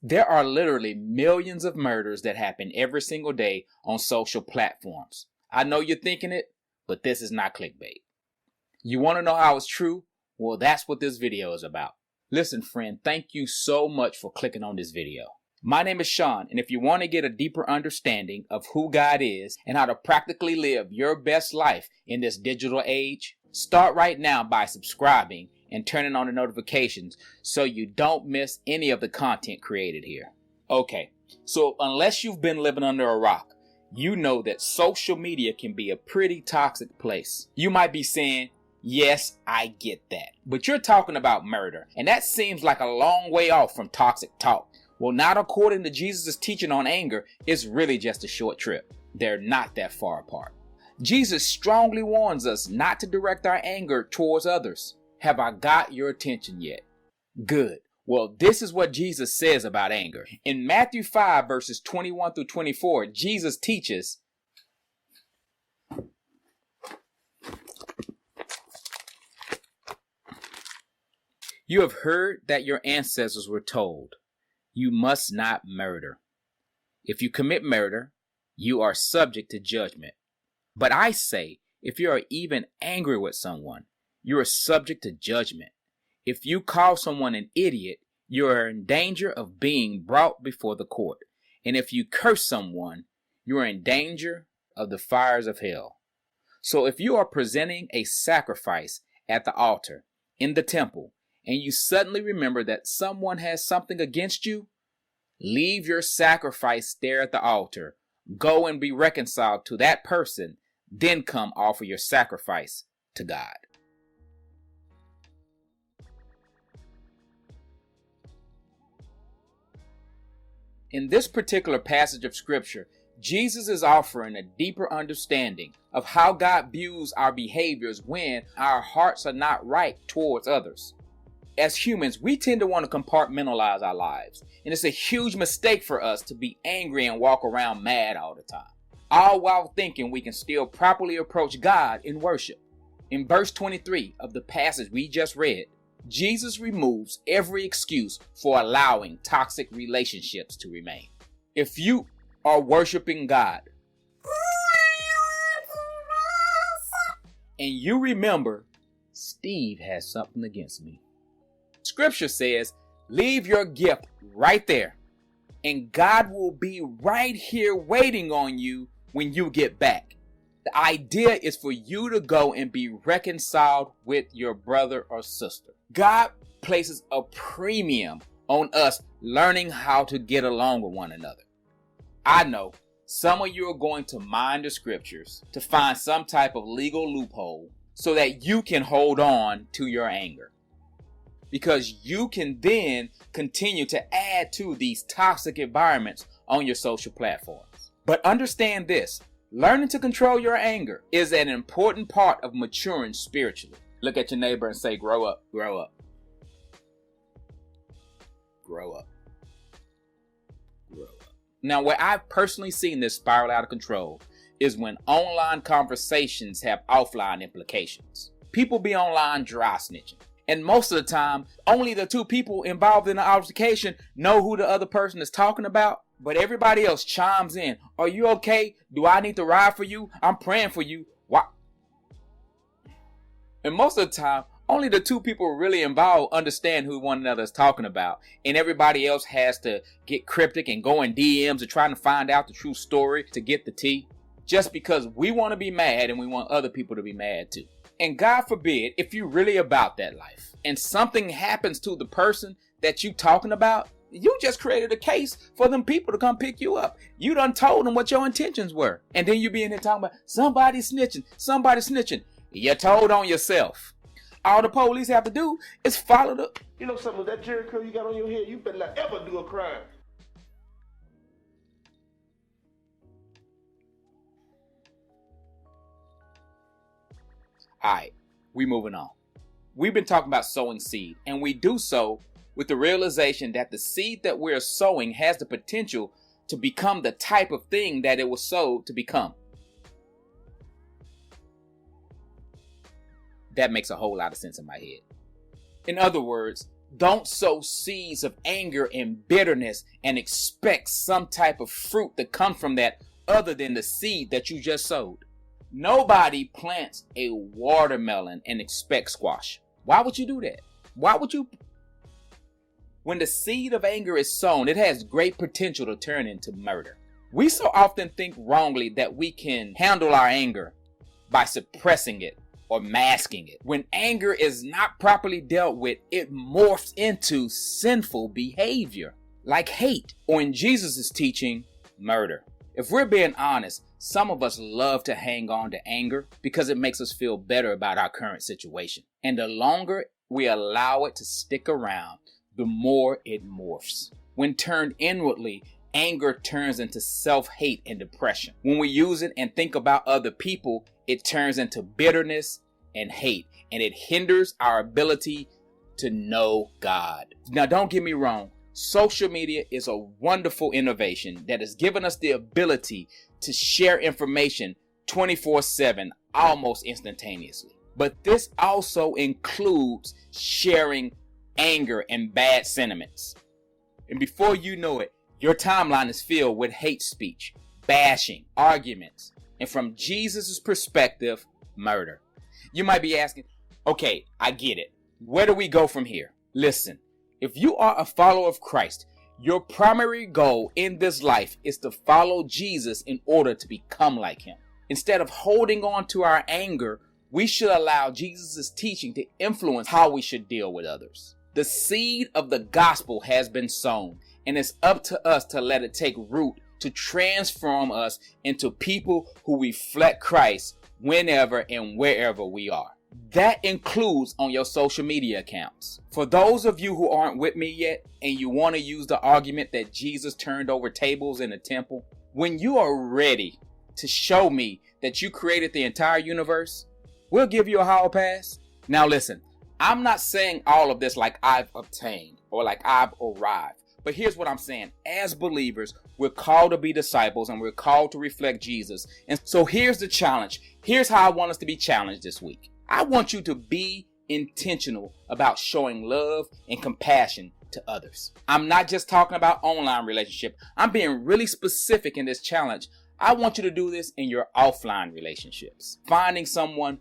There are literally millions of murders that happen every single day on social platforms. I know you're thinking it, but this is not clickbait. You want to know how it's true? Well, that's what this video is about. Listen, friend, thank you so much for clicking on this video. My name is Sean, and if you want to get a deeper understanding of who God is and how to practically live your best life in this digital age, start right now by subscribing and turning on the notifications so you don't miss any of the content created here. Okay, so unless you've been living under a rock, you know that social media can be a pretty toxic place. You might be saying, yes, I get that. But you're talking about murder, and that seems like a long way off from toxic talk. Well, not according to Jesus' teaching on anger. It's really just a short trip. They're not that far apart. Jesus strongly warns us not to direct our anger towards others. Have I got your attention yet? Good. Well, this is what Jesus says about anger. In Matthew 5, verses 21 through 24, Jesus teaches, "You have heard that your ancestors were told, 'You must not murder.' If you commit murder, you are subject to judgment. But I say, if you are even angry with someone, you are subject to judgment. If you call someone an idiot, you are in danger of being brought before the court. And if you curse someone, you are in danger of the fires of hell. So if you are presenting a sacrifice at the altar in the temple, and you suddenly remember that someone has something against you, leave your sacrifice there at the altar. Go and be reconciled to that person, then come offer your sacrifice to God." In this particular passage of scripture, Jesus is offering a deeper understanding of how God views our behaviors when our hearts are not right towards others. As humans, we tend to want to compartmentalize our lives, and it's a huge mistake for us to be angry and walk around mad all the time, all while thinking we can still properly approach God in worship. In verse 23 of the passage we just read, Jesus removes every excuse for allowing toxic relationships to remain. If you are worshiping God and you remember, Steve has something against me, Scripture says, leave your gift right there, and God will be right here waiting on you when you get back. The idea is for you to go and be reconciled with your brother or sister. God places a premium on us learning how to get along with one another. I know some of you are going to mine the scriptures to find some type of legal loophole so that you can hold on to your anger, because you can then continue to add to these toxic environments on your social platforms. But understand this, learning to control your anger is an important part of maturing spiritually. Look at your neighbor and say, grow up, grow up, grow up, grow up. Now, where I've personally seen this spiral out of control is when online conversations have offline implications. People be online dry snitching. And most of the time, only the two people involved in the altercation know who the other person is talking about. But everybody else chimes in. Are you okay? Do I need to ride for you? I'm praying for you. Why? And most of the time, only the two people really involved understand who one another is talking about. And everybody else has to get cryptic and go in DMs and trying to find out the true story to get the tea. Just because we want to be mad and we want other people to be mad too. And God forbid, if you're really about that life and something happens to the person that you talking about, you just created a case for them people to come pick you up. You done told them what your intentions were. And then you be in here talking about somebody snitching, somebody snitching. You told on yourself. All the police have to do is follow the... You know something, that Jerry curl you got on your head, you better not ever do a crime. Alright, we moving on. We've been talking about sowing seed, and we do so with the realization that the seed that we're sowing has the potential to become the type of thing that it was sowed to become. That makes a whole lot of sense in my head. In other words, Don't sow seeds of anger and bitterness and expect some type of fruit to come from that other than the seed that you just sowed. Nobody plants a watermelon and expects squash. Why would you do that? Why would you? When the seed of anger is sown, it has great potential to turn into murder. We so often think wrongly that we can handle our anger by suppressing it or masking it. When anger is not properly dealt with, it morphs into sinful behavior, like hate, or in Jesus' teaching, murder. If we're being honest, some of us love to hang on to anger because it makes us feel better about our current situation. And the longer we allow it to stick around, the more it morphs. When turned inwardly, anger turns into self-hate and depression. When we use it and think about other people, it turns into bitterness and hate, and it hinders our ability to know God. Now, don't get me wrong. Social media is a wonderful innovation that has given us the ability to share information 24/7, almost instantaneously. But this also includes sharing anger and bad sentiments. And before you know it, your timeline is filled with hate speech, bashing, arguments, and from Jesus' perspective, murder. You might be asking, okay, I get it. Where do we go from here? Listen, if you are a follower of Christ, your primary goal in this life is to follow Jesus in order to become like him. Instead of holding on to our anger, we should allow Jesus' teaching to influence how we should deal with others. The seed of the gospel has been sown, and it's up to us to let it take root to transform us into people who reflect Christ whenever and wherever we are. That includes on your social media accounts. For those of you who aren't with me yet and you want to use the argument that Jesus turned over tables in the temple, when you are ready to show me that you created the entire universe, we'll give you a hall pass. Now listen, I'm not saying all of this like I've obtained or like I've arrived. But here's what I'm saying. As believers, we're called to be disciples and we're called to reflect Jesus. And so here's the challenge. Here's how I want us to be challenged this week. I want you to be intentional about showing love and compassion to others. I'm not just talking about online relationship. I'm being really specific in this challenge. I want you to do this in your offline relationships. Finding someone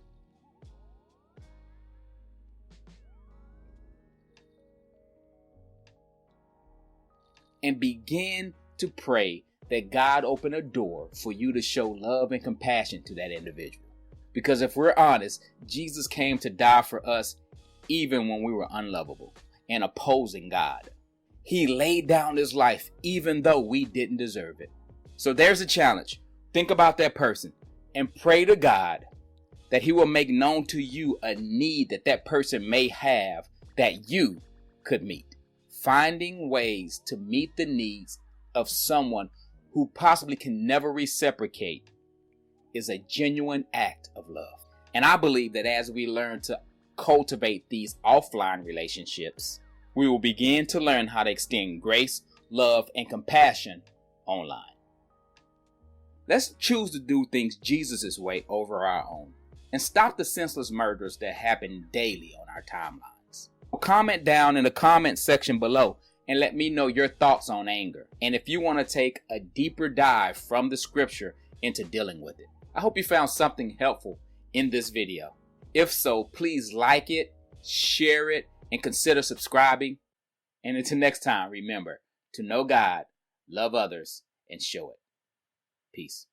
and begin to pray that God open a door for you to show love and compassion to that individual. Because if we're honest, Jesus came to die for us even when we were unlovable and opposing God. He laid down his life even though we didn't deserve it. So there's a challenge. Think about that person and pray to God that he will make known to you a need that that person may have that you could meet. Finding ways to meet the needs of someone who possibly can never reciprocate is a genuine act of love. And I believe that as we learn to cultivate these offline relationships, we will begin to learn how to extend grace, love, and compassion online. Let's choose to do things Jesus' way over our own and stop the senseless murders that happen daily on our timelines. Comment down in the comment section below and let me know your thoughts on anger and if you want to take a deeper dive from the scripture into dealing with it. I hope you found something helpful in this video. If so, please like it, share it, and consider subscribing. And until next time, remember to know God, love others, and show it. Peace.